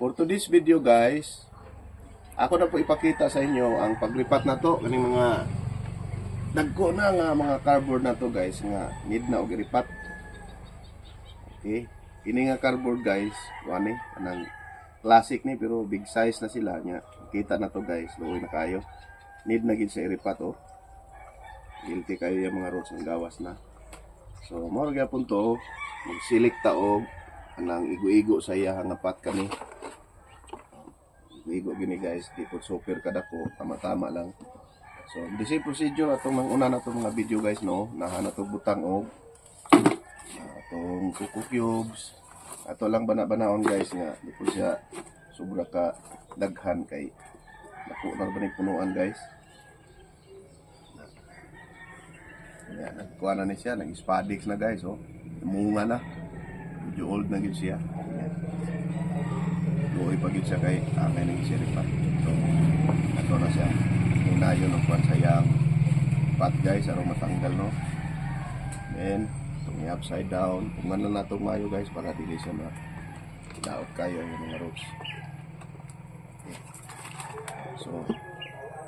For today's video guys, ako na po ipakita sa inyo ang paglipat na to kaning mga dagko na nga mga cardboard na to guys nga need na og iripat. Okay, ini nga cardboard guys, wani anang classic ni pero big size na sila nya. Kita na to guys, luoy na kayo. Need na gid sa iripat oh. Guilty kayo yung mga roads ng gawas na. So mo ra gyapon to, magsilik ta og anang igo-igo sa iya hangapat kami. Igo gini guys, di po super kada ko, tama-tama lang. So, the same procedure atong una na itong mga video guys, no? Nahan na itong butang og atong kuko cubes. Ato lang bana-banaon guys nga, di po siya sobra ka daghan kay naku na ba ni punuan guys. Yan, nagkuha na ni siya, nag-spadix na guys, oh. Munga na. Medyo old na gid siya. Yan. Buhay pag yun siya kay may nag-isiripan. So, ato na siya. Hinayon ng kwan sayang pat guys, arong matanggal no. Then, itong upside down. Pungan na natong mayo guys para dili siya na daot kayo yung mga ropes. Okay. So,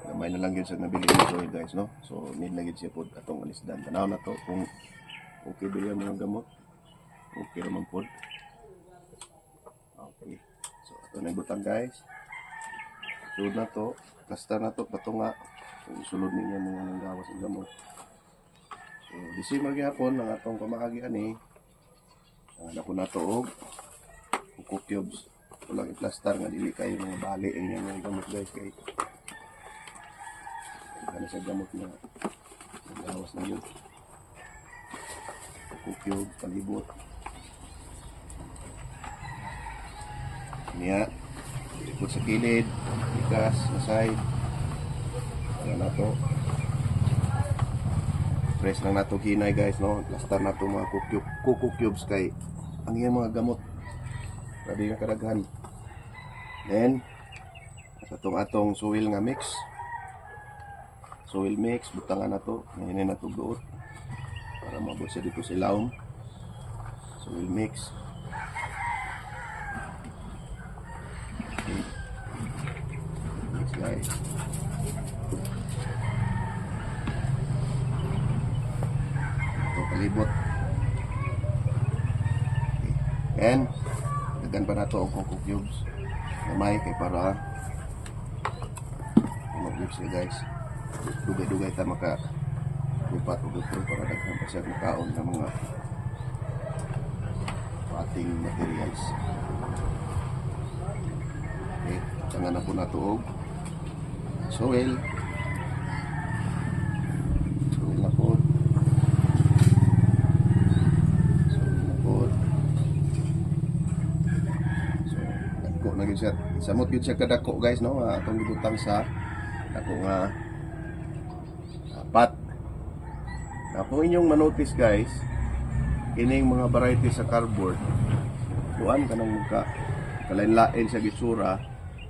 gamay na lang yun sa nabili nito guys no. So, need na yun siya po atong alisdan. Tanaw na to kung okay ba yung mga gamot. Okay naman po. Okay. So, ito na yung butang guys. Sulod na to. Kasta na to. Pato nga. Kung isulod ninyo mga nanggawas ng gamot. So, December gihapon ng atong pamakagian eh. Ako na to og kuko cubes. Ito lang i-plaster nga. Dili kayo mga bali ang mga gamot guys. Kaya ano sa gamot na nanggawas na yun. Kuko cubes. Palibot. Niya, ikot sa kilid, ikas, sa side. Ayan na to. Press lang na to hinay guys, no? Plaster na to mga kuko cubes kay ang iyang mga gamot. Grabe nga karaghan. Then, atong soil nga mix. Soil mix, butangan na to. Ngayon na to doon. Para mabot siya dito sa ilaom. Soil mix. Guys. Ito palibot. Okay. And dagan pa na ito ang coco cubes. Namay kay para mag-cubes siya guys. Dugay-dugay ta maka lupat o gusto para daghan pa siya makaon ng mga ating materials. Okay. Tangan na po na ito og soil na po so dako na yun siya samot yun siya kadako guys no atong gibutang sa dako nga pat na kung inyong manotice guys ining mga variety sa cardboard kuan kanang muka kalain-lain sa gitsura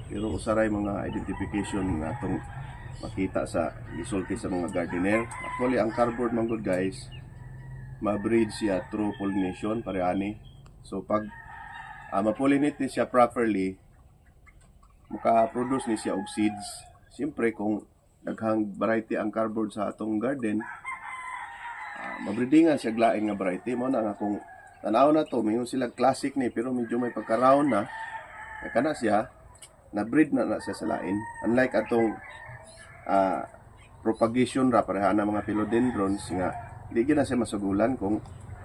pero usaray mga identification na itong makita sa isulti sa mga gardener. Actually, ang cardboard man good guys, ma-breed siya through pollination, pareani. So, pag ma-pollinate ni siya properly, maka-produce ni siya og seeds. Siyempre, kung daghang variety ang cardboard sa atong garden, mabreedingan siya glaing nga variety. Mo na nga kung tanaw na to, mayroon sila classic ni, pero medyo may pagka-round na, kana siya, na-breed na siya sa lain. Unlike atong propagation ra pareha na mga philodendrons nga di na siya masagulan kung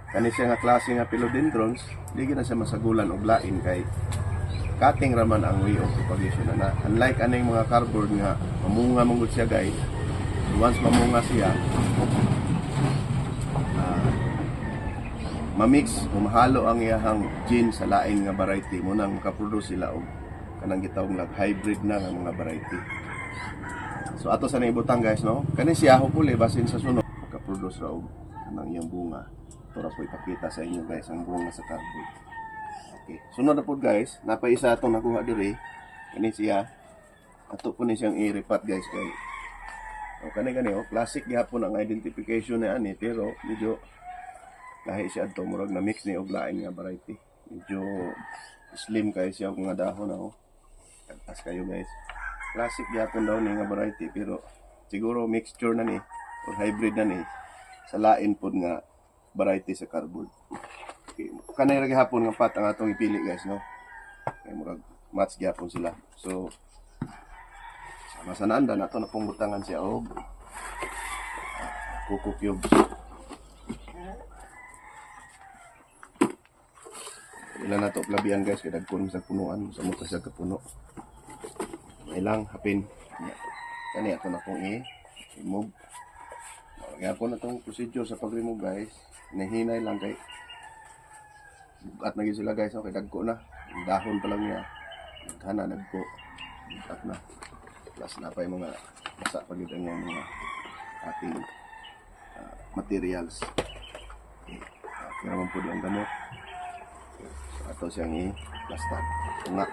kani siya nga klase nga philodendrons di na siya masagulan og lain kay cutting raman ang way of propagation na. Unlike aning mga cardboard nga mamunga mangud siya guys. Once mamunga siya mamix o mahalo ang iyahang gene sa lain nga variety mo nang makaproduce sila og kanang gitawag lang hybrid na nga mga variety. So ato sa naibutang guys no. Kani siya hopefully basin sa sunod maka-produce ra og kanang iyang bunga. Ito ra po ipakita sa inyo guys ang bunga sa cardboard. Okay. Sunod na po guys, napay isa atong nakuha diri. Kani siya. Ato po ni siyang i-repat guys kay. O kani classic gihapon ang identification na ani pero medyo lahi siya adto murag na mix ni og lain nga variety. Medyo slim kayo siya kung nga dahon ako. Kagtas kayo guys. Classic gyapon daw ni nga variety pero siguro mixture na ni or hybrid na ni sa lain pod nga variety sa cardboard. Okay. Kanay ra gihapon nga pat ang atong ipili guys no. Kay murag match gyapon sila. So sama sa nanda nato na pong butangan siya og coco cubes. Ilan na to plabian guys kay dagkon sa punuan sa mukha sa kapuno. Ilang hapin. Kani ato na pong i-remove. Kaya po na itong procedure sa pag-remove guys. Nahinay lang kay bukat na sila guys. Okay, dagko na. Dahon pa lang niya. Naghana, dagko. Bukat na. Plus na pa yung mga basa pag ito yung mga ating materials. Okay. Okay naman po yung gamot. Ato siyang i-plastar. Ito nga.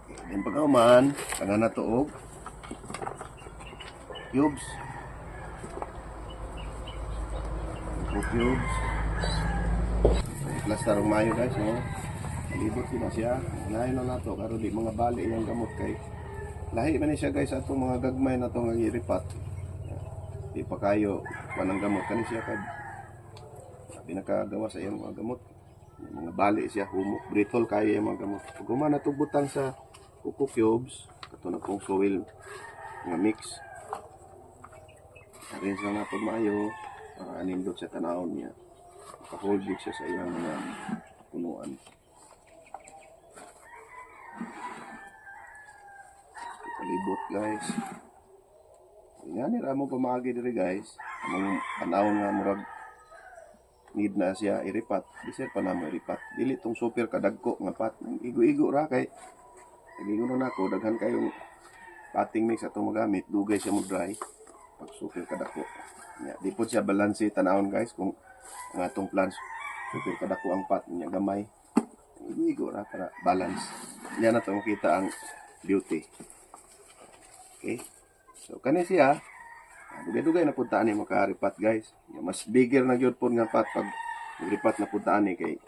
Okay. Yung pagkauman, kanga na tuog. Cubes. Cubes. I-plastar ang mayo guys. No? Malibot din na siya. Lahi na nato. Karo di mga bali yung gamot kay. Lahi man siya guys atong mga gagmay na itong iripat. Di pa kayo panang gamot. Kani siya kag pinakagawa sa iyang mga gamot. Yung mga bali siya, brittle kayo yung mga gamot. Pag na itong butang sa coco cubes, ito na pong soil, mga mix. Arrange lang na pag maayo, para anindot sa tanawon niya. Makahold it siya sa iyang mga punuan. Palibot guys. Yan, nila mo pamagi diri guys. Among tanawon nga murag need na siya iripat. Bisir pa na mo iripat. Dili tong super kadagko nga pat. Igo-igo ra kay. Nagigo na ako. Daghan kayong potting mix atong magamit. Dugay siya mo dry. Pag super kadagko. Ya, di po siya balanse tanawon guys. Kung ang atong plants super kadagko ang pot niya gamay. Igo-igo ra para balance. Yan na to makita ang beauty. Okay. So kani siya. Dugay-dugay na puntaan ni makaripat guys. Mas bigger na gyud pod nga pat pag ripat na puntaan ni kay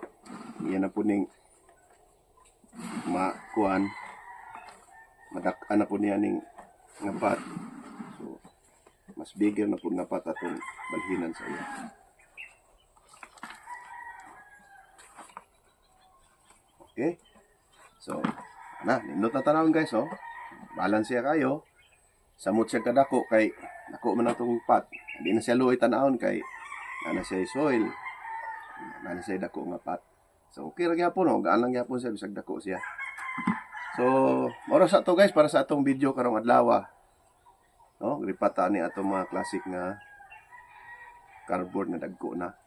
iyan na po ning makuan madak-an na po niya ning nga pat. So mas bigger na po nga pat atong balhinan sa iya. Okay. So nindot na tanawon guys oh. Balance siya kayo. Samot siya kadako kay nako man atong pot. Hindi na siya luoy tanahon kay na siya soil. Na siya dako nga pot. So okay ra gyapon no, gaan lang gyapon siya bisag dako siya. So moro sa to guys para sa atong video karong adlaw. No, ripata ni atong mga classic nga cardboard na dagko na.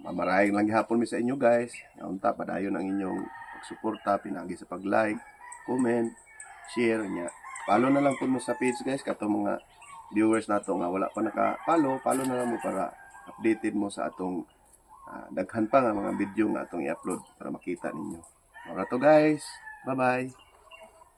Mamarayang lang gyapon mi sa inyo guys. Unta padayon ang inyong pagsuporta pinagi sa pag-like, comment, share niya. Follow na lang po mo sa page guys katong mga viewers nato nga wala pa naka-follow, follow na lang mo para updated mo sa atong daghan pa nga mga video nga atong i-upload para makita ninyo. Ora to guys. Bye-bye.